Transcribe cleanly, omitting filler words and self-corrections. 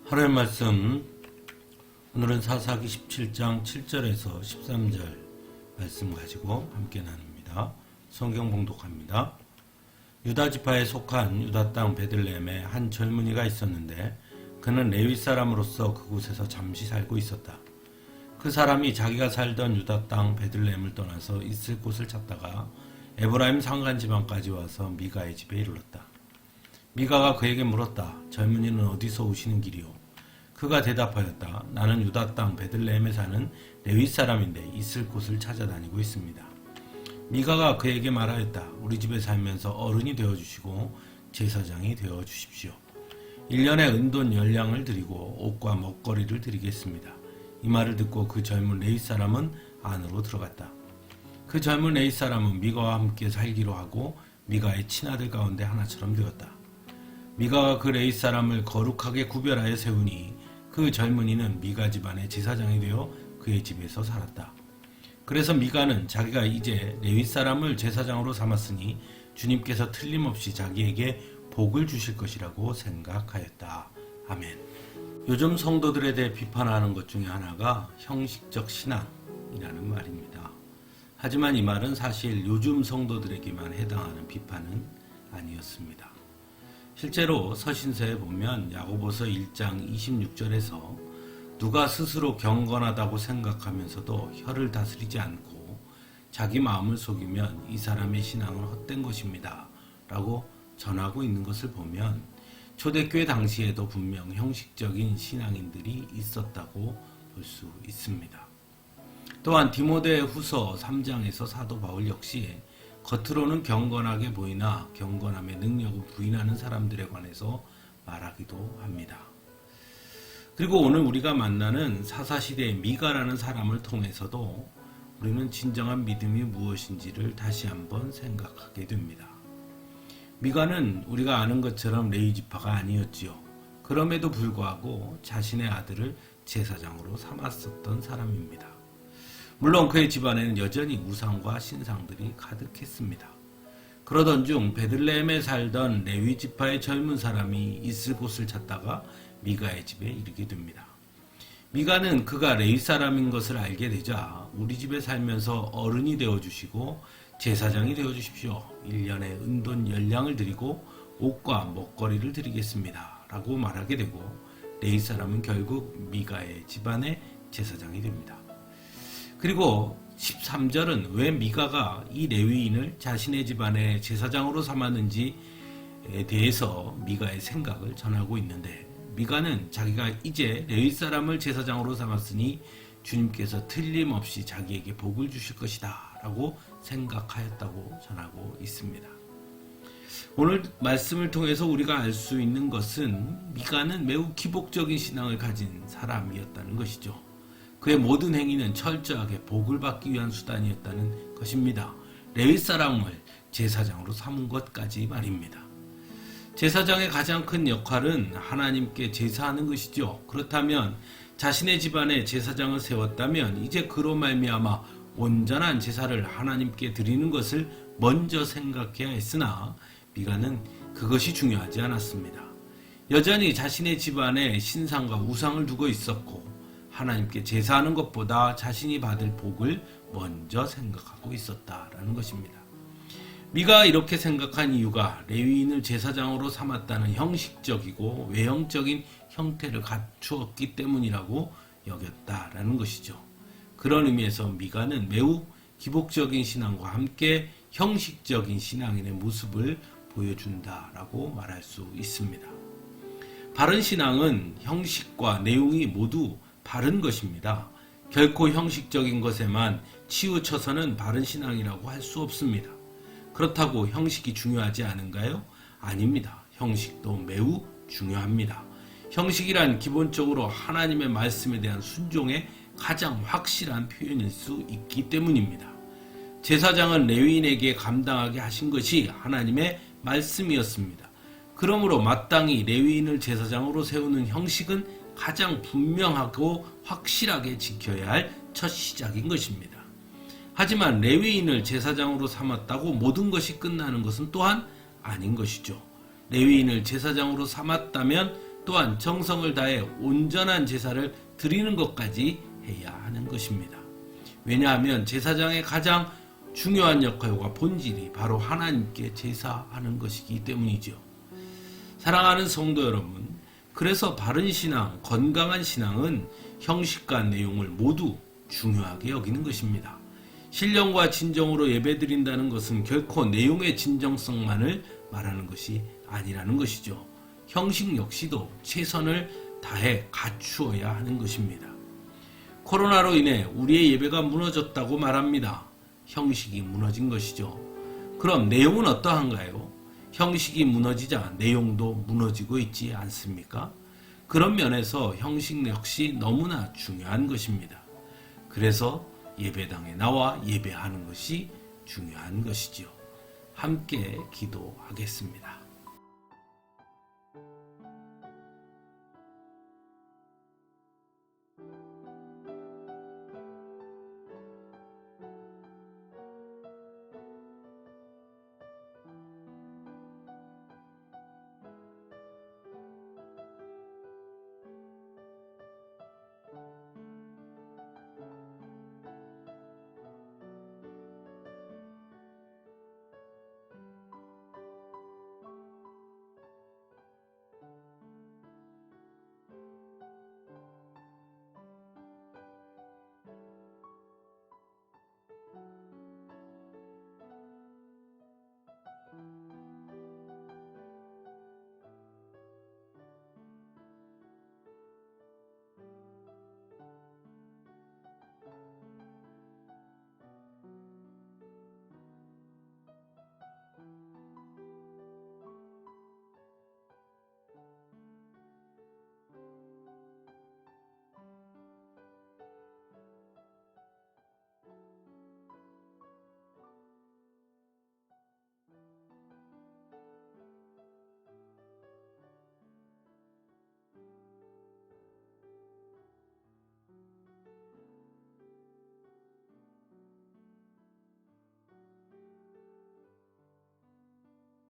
하루의 말씀, 오늘은 사사기 17장 7절에서 13절 말씀 가지고 함께 나눕니다. 성경 봉독합니다. 유다 지파에 속한 유다 땅 베들레헴에 한 젊은이가 있었는데 그는 레위 사람으로서 그곳에서 잠시 살고 있었다. 그 사람이 자기가 살던 유다 땅 베들레헴을 떠나서 있을 곳을 찾다가 에브라임 산간 지방까지 와서 미가의 집에 이르렀다. 미가가 그에게 물었다. 젊은이는 어디서 오시는 길이오? 그가 대답하였다. 나는 유다 땅 베들레헴에 사는 레위 사람인데 있을 곳을 찾아다니고 있습니다. 미가가 그에게 말하였다. 우리 집에 살면서 어른이 되어주시고 제사장이 되어주십시오. 1년에 은돈 10량을 드리고 옷과 먹거리를 드리겠습니다. 이 말을 듣고 그 젊은 레위 사람은 안으로 들어갔다. 그 젊은 레위 사람은 미가와 함께 살기로 하고 미가의 친아들 가운데 하나처럼 되었다. 미가가 그 레위 사람을 거룩하게 구별하여 세우니 그 젊은이는 미가 집안의 제사장이 되어 그의 집에서 살았다. 그래서 미가는 자기가 이제 레위 사람을 제사장으로 삼았으니 주님께서 틀림없이 자기에게 복을 주실 것이라고 생각하였다. 아멘. 요즘 성도들에 대해 비판하는 것 중에 하나가 형식적 신앙이라는 말입니다. 하지만 이 말은 사실 요즘 성도들에게만 해당하는 비판은 아니었습니다. 실제로 서신서에 보면 야고보서 1장 26절에서 누가 스스로 경건하다고 생각하면서도 혀를 다스리지 않고 자기 마음을 속이면 이 사람의 신앙은 헛된 것입니다. 라고 전하고 있는 것을 보면 초대교회 당시에도 분명 형식적인 신앙인들이 있었다고 볼 수 있습니다. 또한 디모데 후서 3장에서 사도 바울 역시 겉으로는 경건하게 보이나 경건함의 능력을 부인하는 사람들에 관해서 말하기도 합니다. 그리고 오늘 우리가 만나는 사사시대의 미가라는 사람을 통해서도 우리는 진정한 믿음이 무엇인지를 다시 한번 생각하게 됩니다. 미가는 우리가 아는 것처럼 레위 지파가 아니었지요. 그럼에도 불구하고 자신의 아들을 제사장으로 삼았었던 사람입니다. 물론 그의 집안에는 여전히 우상과 신상들이 가득했습니다. 그러던 중 베들레헴에 살던 레위 지파의 젊은 사람이 있을 곳을 찾다가 미가의 집에 이르게 됩니다. 미가는 그가 레위 사람인 것을 알게 되자 우리 집에 살면서 어른이 되어주시고 제사장이 되어주십시오. 1년에 은돈 10량을 드리고 옷과 먹거리를 드리겠습니다. 라고 말하게 되고 레위 사람은 결국 미가의 집안의 제사장이 됩니다. 그리고 13절은 왜 미가가 이 레위인을 자신의 집안의 제사장으로 삼았는지에 대해서 미가의 생각을 전하고 있는데 미가는 자기가 이제 레위 사람을 제사장으로 삼았으니 주님께서 틀림없이 자기에게 복을 주실 것이다 라고 생각하였다고 전하고 있습니다. 오늘 말씀을 통해서 우리가 알 수 있는 것은 미가는 매우 기복적인 신앙을 가진 사람이었다는 것이죠. 그의 모든 행위는 철저하게 복을 받기 위한 수단이었다는 것입니다. 레위 사람을 제사장으로 삼은 것까지 말입니다. 제사장의 가장 큰 역할은 하나님께 제사하는 것이죠. 그렇다면 자신의 집안에 제사장을 세웠다면 이제 그로 말미암아 온전한 제사를 하나님께 드리는 것을 먼저 생각해야 했으나 미가는 그것이 중요하지 않았습니다. 여전히 자신의 집안에 신상과 우상을 두고 있었고 하나님께 제사하는 것보다 자신이 받을 복을 먼저 생각하고 있었다라는 것입니다. 미가가 이렇게 생각한 이유가 레위인을 제사장으로 삼았다는 형식적이고 외형적인 형태를 갖추었기 때문이라고 여겼다라는 것이죠. 그런 의미에서 미가는 매우 기복적인 신앙과 함께 형식적인 신앙인의 모습을 보여준다라고 말할 수 있습니다. 바른 신앙은 형식과 내용이 모두 바른 것입니다. 결코 형식적인 것에만 치우쳐서는 바른 신앙이라고 할 수 없습니다. 그렇다고 형식이 중요하지 않은가요? 아닙니다. 형식도 매우 중요합니다. 형식이란 기본적으로 하나님의 말씀에 대한 순종의 가장 확실한 표현일 수 있기 때문입니다. 제사장은 레위인에게 감당하게 하신 것이 하나님의 말씀이었습니다. 그러므로 마땅히 레위인을 제사장으로 세우는 형식은 가장 분명하고 확실하게 지켜야 할 첫 시작인 것입니다. 하지만 레위인을 제사장으로 삼았다고 모든 것이 끝나는 것은 또한 아닌 것이죠. 레위인을 제사장으로 삼았다면 또한 정성을 다해 온전한 제사를 드리는 것까지 해야 하는 것입니다. 왜냐하면 제사장의 가장 중요한 역할과 본질이 바로 하나님께 제사하는 것이기 때문이죠. 사랑하는 성도 여러분, 그래서 바른 신앙, 건강한 신앙은 형식과 내용을 모두 중요하게 여기는 것입니다. 신령과 진정으로 예배드린다는 것은 결코 내용의 진정성만을 말하는 것이 아니라는 것이죠. 형식 역시도 최선을 다해 갖추어야 하는 것입니다. 코로나로 인해 우리의 예배가 무너졌다고 말합니다. 형식이 무너진 것이죠. 그럼 내용은 어떠한가요? 형식이 무너지자 내용도 무너지고 있지 않습니까? 그런 면에서 형식 역시 너무나 중요한 것입니다. 그래서 예배당에 나와 예배하는 것이 중요한 것이지요. 함께 기도하겠습니다.